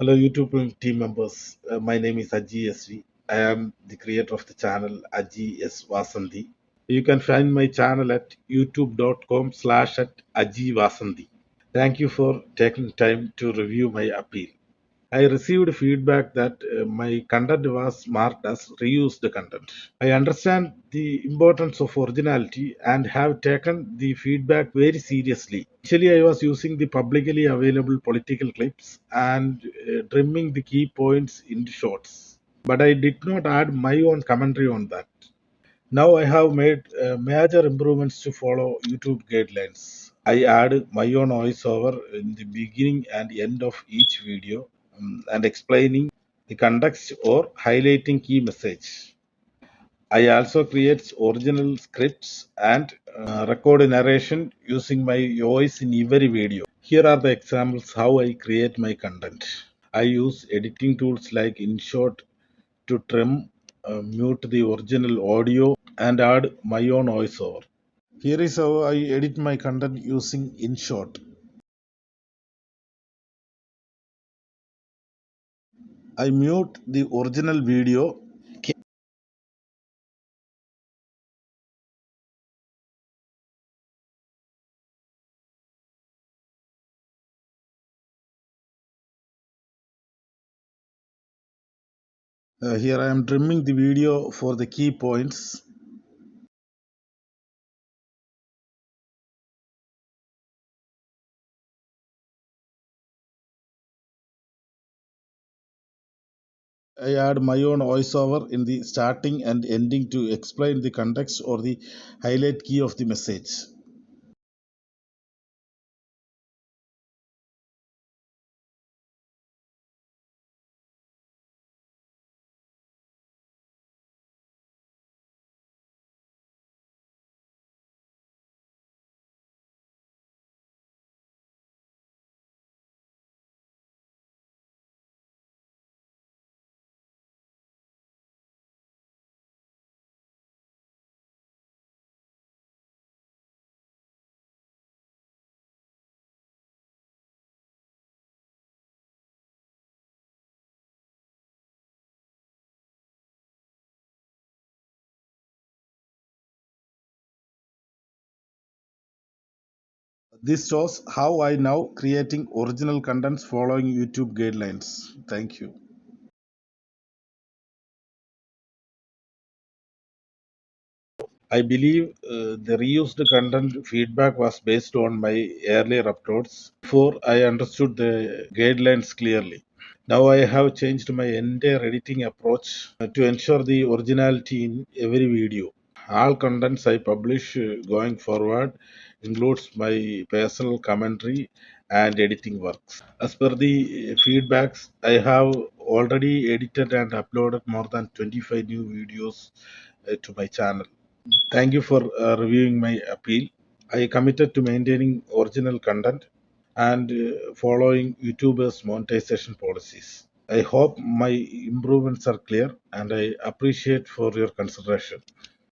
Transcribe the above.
Hello, YouTube team members. My name is Aji SV. I am the creator of the channel Aji S Vasanthi. You can find my channel at youtube.com/ at Aji Vasanthi. Thank you for taking time to review my appeal. I received feedback that my content was marked as reused content. I understand the importance of originality and have taken the feedback very seriously. Initially, I was using the publicly available political clips and trimming the key points into shorts. But I did not add my own commentary on that. Now I have made major improvements to follow YouTube guidelines. I add my own voiceover in the beginning and end of each video and explaining the context or highlighting key message. I also create original scripts and record narration using my voice in every video. Here are the examples how I create my content. I use editing tools like InShot to trim, mute the original audio, and add my own voiceover. Here is how I edit my content using InShot. I mute the original video. Here I am trimming the video for the key points. I add my own voiceover in the starting and ending to explain the context or the highlight key of the message. This shows how I now creating original contents following YouTube guidelines. Thank you. I believe the reused content feedback was based on my earlier uploads before I understood the guidelines clearly. Now I have changed my entire editing approach to ensure the originality in every video. All contents I publish going forward includes my personal commentary and editing works. As per the feedbacks, I have already edited and uploaded more than 25 new videos to my channel. Thank you for reviewing my appeal. I committed to maintaining original content and following YouTubers' monetization policies. I hope my improvements are clear and I appreciate for your consideration.